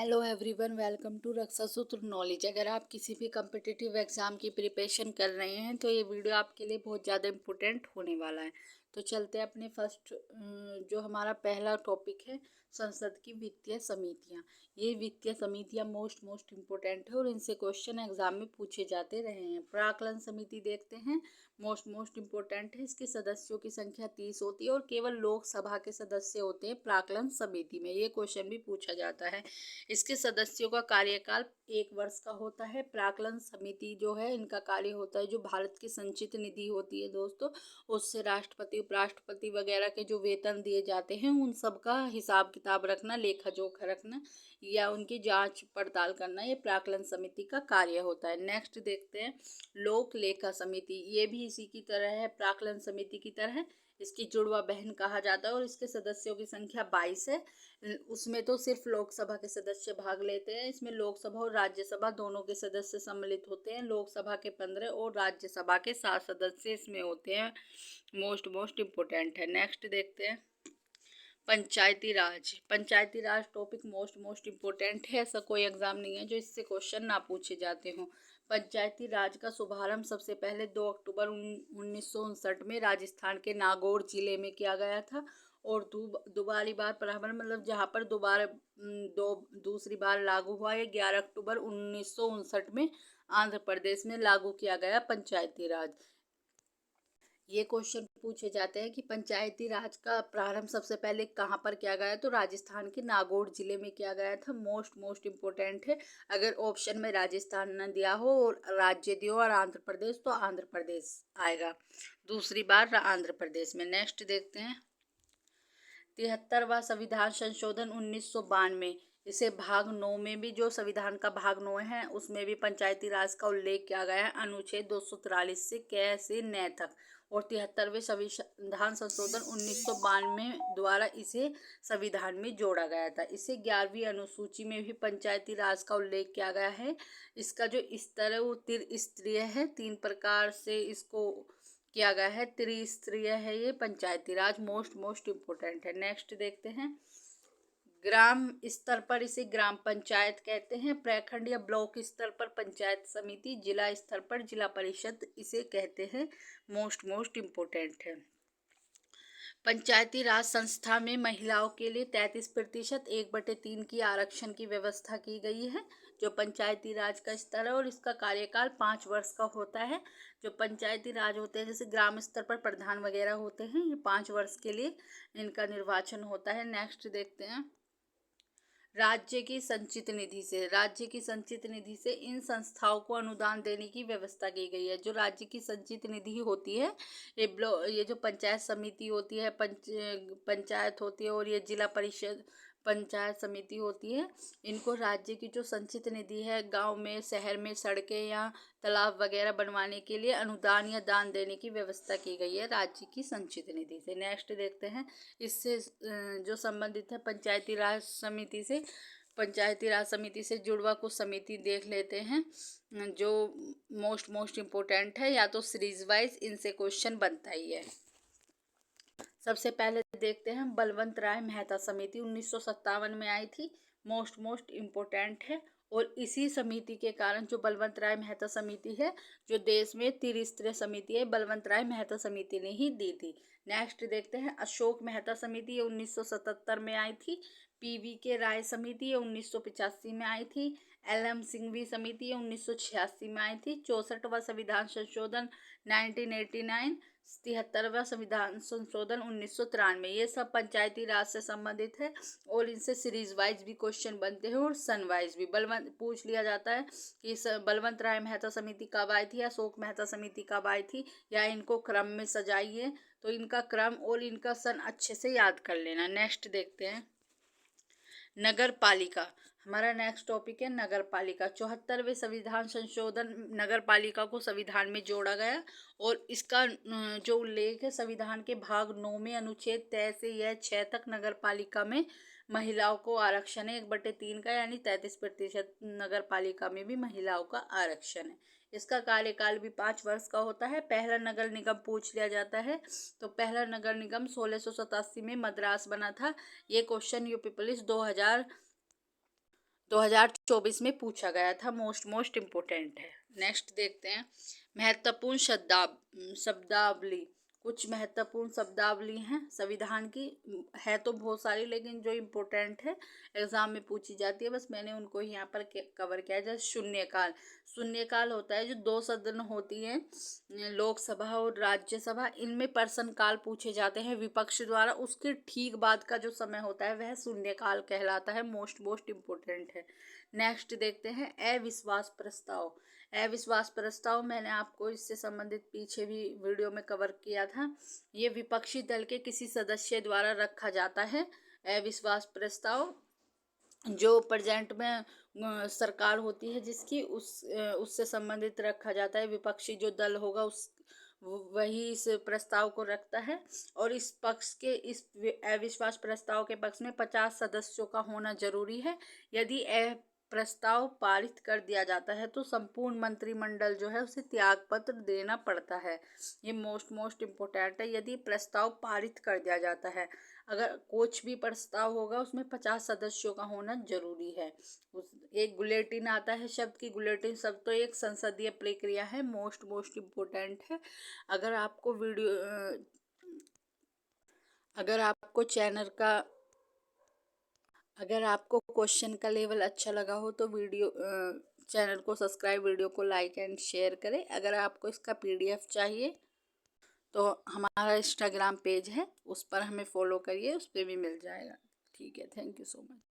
Hello everyone, welcome to रक्षा सूत्र knowledge. अगर आप किसी भी कम्पिटिटिव एग्ज़ाम की प्रिपरेशन कर रहे हैं तो ये वीडियो आपके लिए बहुत ज़्यादा इम्पोर्टेंट होने वाला है। तो चलते हैं अपने फर्स्ट जो हमारा पहला टॉपिक है, संसद की वित्तीय समितियाँ। ये वित्तीय समितियाँ मोस्ट इम्पोर्टेंट है और इनसे क्वेश्चन एग्जाम में पूछे जाते रहे हैं। प्राक्कलन समिति देखते हैं, मोस्ट इम्पोर्टेंट है। इसके सदस्यों की संख्या 30 होती है और केवल लोकसभा के सदस्य होते हैं प्राक्कलन समिति में। ये क्वेश्चन भी पूछा जाता है। इसके सदस्यों का कार्यकाल 1 वर्ष का होता है। प्राक्कलन समिति जो है, इनका कार्य होता है, जो भारत की संचित निधि होती है दोस्तों, उससे राष्ट्रपति उपराष्ट्रपति वगैरह के जो वेतन दिए जाते हैं उन सब का हिसाब किताब रखना, लेखा जोखा रखना या उनकी जांच पड़ताल करना, ये प्राक्कलन समिति का कार्य होता है। नेक्स्ट देखते हैं लोक लेखा समिति। ये भी इसी की तरह है, प्राक्कलन समिति की तरह है। इसकी जुड़वा बहन कहा जाता है और इसके सदस्यों की संख्या 22 है। उसमें तो सिर्फ लोकसभा के सदस्य भाग लेते हैं। इसमें लोकसभा और राज्यसभा दोनों के सदस्य सम्मिलित होते हैं। लोकसभा के 15 और राज्यसभा के 7 सदस्य इसमें होते हैं। मोस्ट इम्पोर्टेंट है। नेक्स्ट देखते हैं पंचायती राज। पंचायती राज टॉपिक मोस्ट इम्पोर्टेंट है। ऐसा कोई एग्जाम नहीं है जो इससे क्वेश्चन ना पूछे जाते हों। पंचायती राज का शुभारंभ सबसे पहले 2 अक्टूबर 1959 में राजस्थान के नागौर जिले में किया गया था और दोबारी बार प्रारंभ मतलब जहाँ पर दूसरी बार लागू हुआ, ये 11 अक्टूबर 1959 में आंध्र प्रदेश में लागू किया गया पंचायती राज। ये क्वेश्चन पूछे जाते हैं कि पंचायती राज का प्रारंभ सबसे पहले कहाँ पर किया गया, तो राजस्थान के नागौर जिले में किया गया था। मोस्ट इम्पोर्टेंट है। अगर ऑप्शन में राजस्थान न दिया हो और राज्य दिया और आंध्र प्रदेश, तो आंध्र प्रदेश आएगा दूसरी बार आंध्र प्रदेश में। नेक्स्ट देखते हैं 73वां संविधान संशोधन 1992। इसे भाग 9 में भी, जो संविधान का भाग 9 है, उसमें भी पंचायती राज का उल्लेख किया गया है अनुच्छेद 243 से क से न तक। और 73वें संविधान संशोधन 1992 द्वारा इसे संविधान में जोड़ा गया था। इसे 11वीं अनुसूची में भी पंचायती राज का उल्लेख किया गया है। इसका जो स्तर है वो त्रिस्तरीय है। 3 प्रकार से इसको किया गया है, त्रिस्तरीय है ये पंचायती राज। मोस्ट इम्पोर्टेंट है। नेक्स्ट देखते हैं ग्राम स्तर पर इसे ग्राम पंचायत कहते हैं। प्रखंड या ब्लॉक स्तर पर पंचायत समिति, जिला स्तर पर जिला परिषद इसे कहते हैं। मोस्ट इम्पोर्टेंट है। पंचायती राज संस्था में महिलाओं के लिए 33% 1/3 की आरक्षण की व्यवस्था की गई है। जो पंचायती राज का स्तर है और इसका कार्यकाल 5 वर्ष का होता है। जो पंचायती राज होते हैं, जैसे ग्राम स्तर पर प्रधान वगैरह होते हैं, ये 5 वर्ष के लिए इनका निर्वाचन होता है। नेक्स्ट देखते हैं राज्य की संचित निधि से इन संस्थाओं को अनुदान देने की व्यवस्था की गई है। जो राज्य की संचित निधि होती है, ये जो पंचायत समिति होती है, पंचायत होती है और ये जिला परिषद पंचायत समिति होती है, इनको राज्य की जो संचित निधि है, गांव में शहर में सड़कें या तालाब वगैरह बनवाने के लिए अनुदान या दान देने की व्यवस्था की गई है राज्य की संचित निधि से। नेक्स्ट देखते हैं इससे जो संबंधित है पंचायती राज समिति से जुड़वा कुछ समिति देख लेते हैं जो मोस्ट इम्पोर्टेंट है, या तो सीरीज वाइज इनसे क्वेश्चन बनता ही है। सबसे पहले देखते हैं बलवंत राय मेहता समिति 1957 में आई थी। मोस्ट इम्पोर्टेंट है और इसी समिति के कारण जो बलवंत राय मेहता समिति है, जो देश में त्रिस्तरीय समिति है, बलवंत राय मेहता समिति ने ही दी थी। नेक्स्ट देखते हैं अशोक मेहता समिति 1977 में आई थी। पीवी के राय समिति 1985 में आई थी। LM सिंघवी समिति 1986 में आई थी। 64वां संविधान संशोधन 1989। 73वां संविधान संशोधन 1993। ये सब पंचायती राज से संबंधित है और इनसे सीरीज वाइज भी क्वेश्चन बनते हैं और सन वाइज भी पूछ लिया जाता है कि बलवंत राय मेहता समिति कब आई थी या अशोक मेहता समिति कब आई थी, या इनको क्रम में सजाइए, तो इनका क्रम और इनका सन अच्छे से याद कर लेना। नेक्स्ट देखते हैं नगर पालिका। हमारा नेक्स्ट टॉपिक है नगर पालिका। 74वें संविधान संशोधन नगर पालिका को संविधान में जोड़ा गया और इसका जो उल्लेख है संविधान के भाग 9 में अनुच्छेद 3 से यह 6 तक नगर पालिका में महिलाओं को आरक्षण है 1/3 का, यानी 33% नगर पालिका में भी महिलाओं का आरक्षण है। इसका कार्यकाल भी 5 वर्ष का होता है। पहला नगर निगम पूछ लिया जाता है, तो पहला नगर निगम 1687 में मद्रास बना था। ये क्वेश्चन यूपी पुलिस 2024 में पूछा गया था। मोस्ट इम्पोर्टेंट है। नेक्स्ट देखते हैं महत्वपूर्ण शब्दावली। कुछ महत्वपूर्ण शब्दावली हैं संविधान की, है तो बहुत सारी, लेकिन जो इम्पोर्टेंट है एग्जाम में पूछी जाती है, बस मैंने उनको यहाँ पर कवर किया है। जैसे शून्यकाल। शून्यकाल होता है जो दो सदन होती हैं, लोकसभा और राज्यसभा, इनमें प्रश्नकाल पूछे जाते हैं विपक्ष द्वारा, उसके ठीक बाद का जो समय होता है वह शून्यकाल कहलाता है। मोस्ट इम्पोर्टेंट है। नेक्स्ट देखते हैं अविश्वास प्रस्ताव। अविश्वास प्रस्ताव मैंने आपको इससे संबंधित पीछे भी वीडियो में कवर किया था। ये विपक्षी दल के किसी सदस्य द्वारा रखा जाता है। अविश्वास प्रस्ताव जो प्रेजेंट में सरकार होती है जिसकी, उससे संबंधित रखा जाता है। विपक्षी जो दल होगा उस वही इस प्रस्ताव को रखता है। और इस अविश्वास प्रस्ताव के पक्ष में 50 सदस्यों का होना जरूरी है। यदि प्रस्ताव पारित कर दिया जाता है तो संपूर्ण मंत्रिमंडल जो है उसे त्याग पत्र देना पड़ता है। ये मोस्ट इम्पोर्टेंट है। यदि प्रस्ताव पारित कर दिया जाता है, अगर कुछ भी प्रस्ताव होगा उसमें 50 सदस्यों का होना जरूरी है। एक गुलेटिन आता है शब्द की, गुलेटिन शब्द तो एक संसदीय प्रक्रिया है। मोस्ट इम्पोर्टेंट है। अगर आपको अगर आपको क्वेश्चन का लेवल अच्छा लगा हो तो चैनल को सब्सक्राइब, वीडियो को लाइक एंड शेयर करें। अगर आपको इसका PDF चाहिए तो हमारा इंस्टाग्राम पेज है, उस पर हमें फॉलो करिए, उस पर भी मिल जाएगा। ठीक है, थैंक यू सो मच।